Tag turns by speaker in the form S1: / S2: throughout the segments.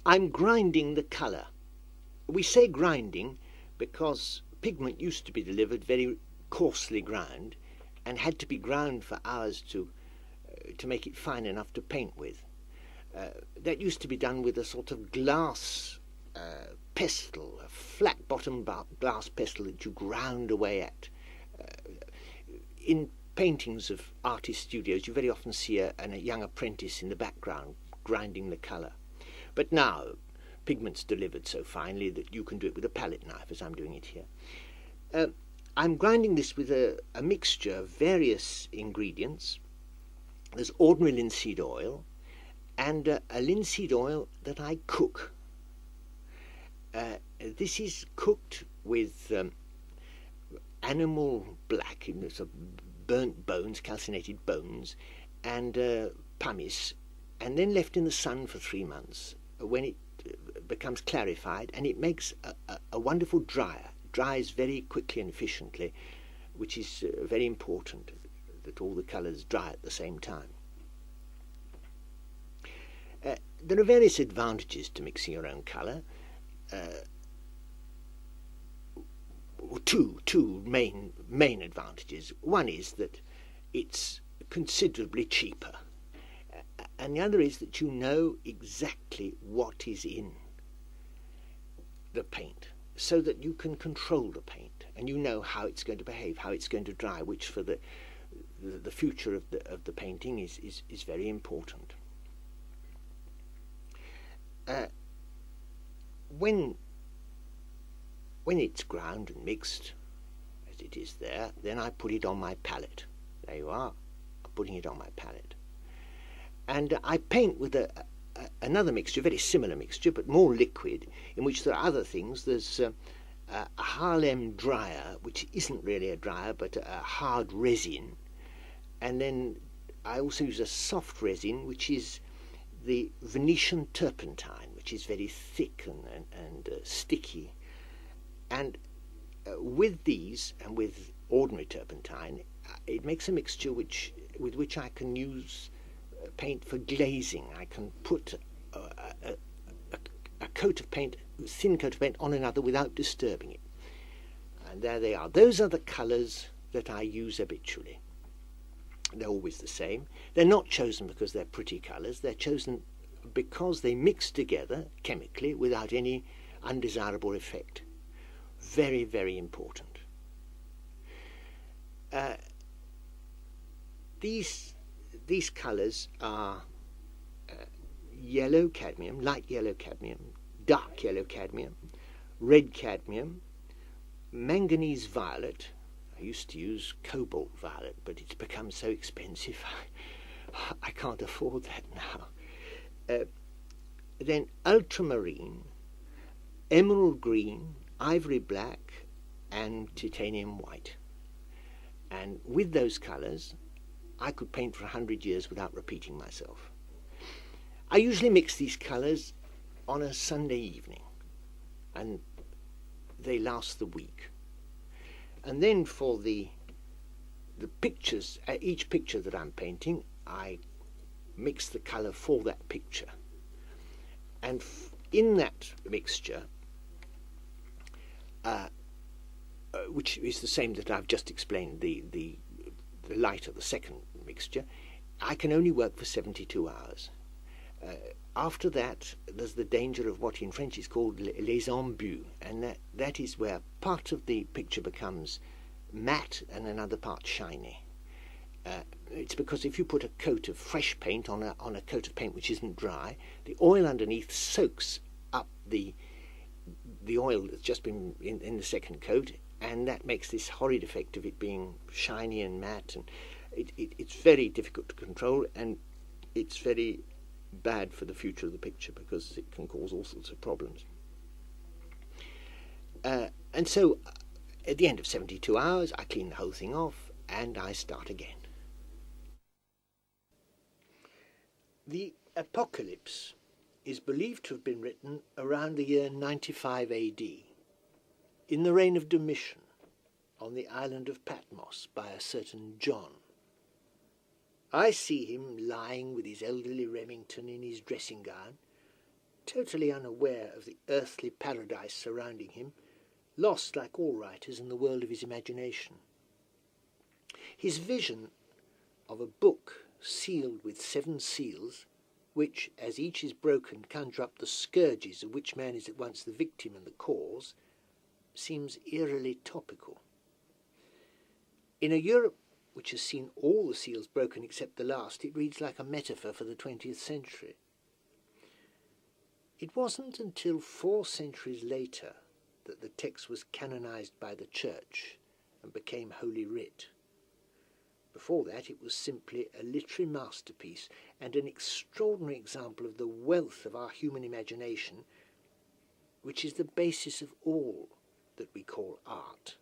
S1: I'm grinding the colour. We say grinding because pigment used to be delivered very coarsely ground and had to be ground for hours to make it fine enough to paint with. That used to be done with a sort of glass pestle, a flat-bottom glass pestle that you ground away at. In paintings of artist studios, you very often see a young apprentice in the background grinding the colour. But now, pigment's delivered so finely that you can do it with a palette knife, as I'm doing it here. I'm grinding this with a mixture of various ingredients. There's ordinary linseed oil and a linseed oil that I cook. This is cooked with animal black, so burnt bones, calcinated bones, and pumice, and then left in the sun for 3 months when it becomes clarified, and it makes a wonderful dryer. It dries very quickly and efficiently, which is very important, that all the colours dry at the same time. There are various advantages to mixing your own colour. Two main advantages. One is that it's considerably cheaper, and the other is that you know exactly what is in the paint, so that you can control the paint, and you know how it's going to behave, how it's going to dry, which for the future of the painting is very important. When it's ground and mixed, as it is there, then I put it on my palette. There you are, I'm putting it on my palette. And I paint with another mixture, very similar mixture, but more liquid, in which there are other things. There's a Harlem dryer, which isn't really a dryer, but a hard resin. And then I also use a soft resin, which is the Venetian turpentine, which is very thick and sticky. And with these and with ordinary turpentine, it makes a mixture with which I can use paint for glazing. I can put a coat of paint, a thin coat of paint on another without disturbing it. And there they are. Those are the colours that I use habitually. They're always the same. They're not chosen because they're pretty colours. They're chosen because they mix together chemically without any undesirable effect. Very, very important. These colours are yellow cadmium, light yellow cadmium, dark yellow cadmium, red cadmium, manganese violet. I used to use cobalt violet, but it's become so expensive I can't afford that now. Then ultramarine, emerald green, ivory black, and titanium white. And with those colours, I could paint for 100 years without repeating myself. I usually mix these colours on a Sunday evening, and they last the week. And then for the pictures, each picture that I'm painting, I mix the colour for that picture. And in that mixture, which is the same that I've just explained, the light of the second mixture, I can only work for 72 hours. After that, there's the danger of what in French is called les embûts, and that is where part of the picture becomes matte and another part shiny. It's because if you put a coat of fresh paint on a coat of paint which isn't dry, the oil underneath soaks up the oil that's just been in the second coat, and that makes this horrid effect of it being shiny and matte, and it's very difficult to control, and it's very bad for the future of the picture because it can cause all sorts of problems. And so at the end of 72 hours I clean the whole thing off and I start again. The Apocalypse is believed to have been written around the year 95 AD, in the reign of Domitian, on the island of Patmos by a certain John. I see him lying with his elderly Remington in his dressing gown, totally unaware of the earthly paradise surrounding him, lost, like all writers, in the world of his imagination. His vision of a book sealed with 7 seals, which, as each is broken, conjure up the scourges of which man is at once the victim and the cause, seems eerily topical. In a Europe which has seen all the seals broken except the last, it reads like a metaphor for the 20th century. It wasn't until 4 centuries later that the text was canonized by the Church and became Holy Writ. Before that, it was simply a literary masterpiece and an extraordinary example of the wealth of our human imagination, which is the basis of all that we call art,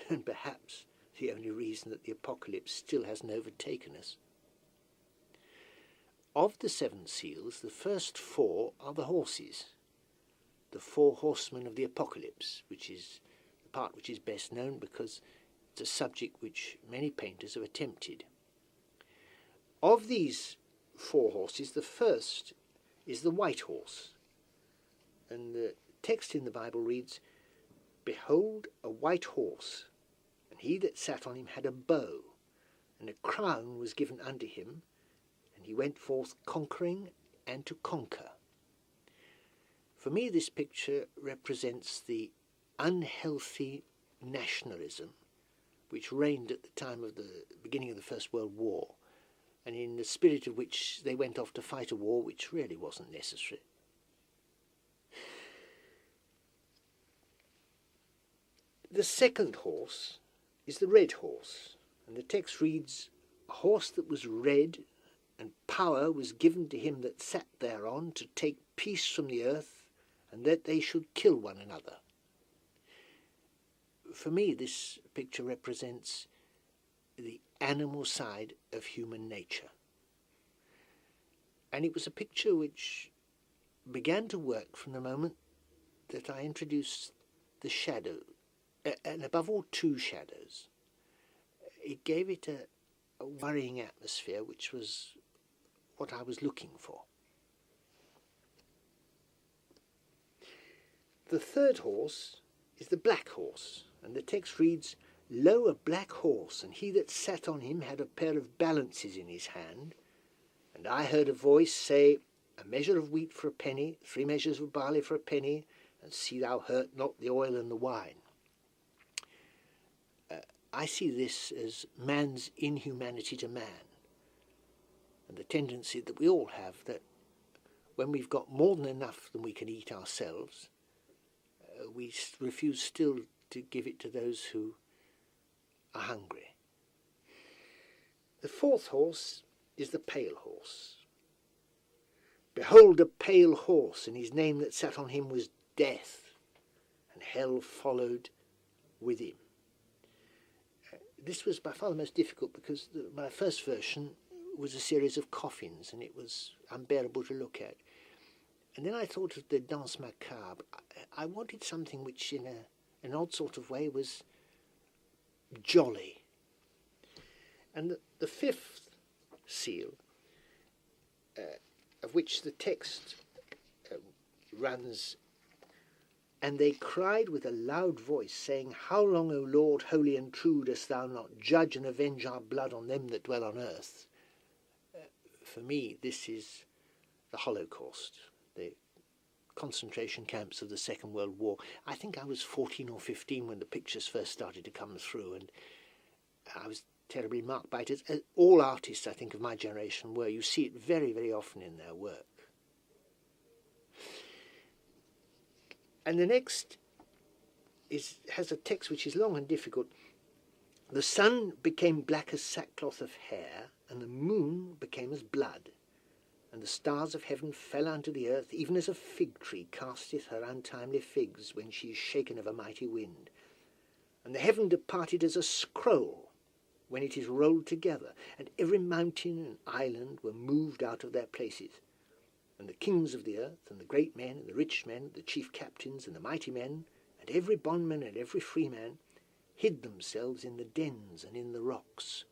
S1: and perhaps the only reason that the apocalypse still hasn't overtaken us. Of the 7 seals, the first 4 are the horses, the 4 horsemen of the apocalypse, which is the part which is best known because it's a subject which many painters have attempted. Of these 4 horses, the first is the white horse, and the text in the Bible reads, "Behold, a white horse, and he that sat on him had a bow, and a crown was given unto him, and he went forth conquering and to conquer." For me, this picture represents the unhealthy nationalism which reigned at the time of the beginning of the First World War, and in the spirit of which they went off to fight a war which really wasn't necessary. The second horse is the red horse, and the text reads, "A horse that was red, and power was given to him that sat thereon to take peace from the earth, and that they should kill one another." For me, this picture represents the animal side of human nature. And it was a picture which began to work from the moment that I introduced the shadow, and above all 2 shadows. It gave it a worrying atmosphere, which was what I was looking for. The third horse is the black horse, and the text reads, "Lo, a black horse, and he that sat on him had a pair of balances in his hand. And I heard a voice say, A measure of wheat for a penny, 3 measures of barley for a penny, and see thou hurt not the oil and the wine." I see this as man's inhumanity to man, and the tendency that we all have that when we've got more than enough than we can eat ourselves, we refuse still to give it to those who are hungry. The fourth horse is the pale horse. "Behold, a pale horse, and his name that sat on him was Death, and hell followed with him." This was by far the most difficult because my first version was a series of coffins, and it was unbearable to look at. And then I thought of the Danse Macabre. I wanted something which, in an odd sort of way, was jolly. And the 5th seal, of which the text runs, "And they cried with a loud voice, saying, How long, O Lord, holy and true, dost thou not judge and avenge our blood on them that dwell on earth?" For me, this is the Holocaust, the concentration camps of the Second World War. I think I was 14 or 15 when the pictures first started to come through, and I was terribly marked by it, as all artists, I think, of my generation were. You see it very, very often in their work. And the next has a text which is long and difficult. "The sun became black as sackcloth of hair, and the moon became as blood. And the stars of heaven fell unto the earth, even as a fig tree casteth her untimely figs when she is shaken of a mighty wind. And the heaven departed as a scroll when it is rolled together, and every mountain and island were moved out of their places. And the kings of the earth, and the great men, and the rich men, the chief captains, and the mighty men, and every bondman and every free man, hid themselves in the dens and in the rocks,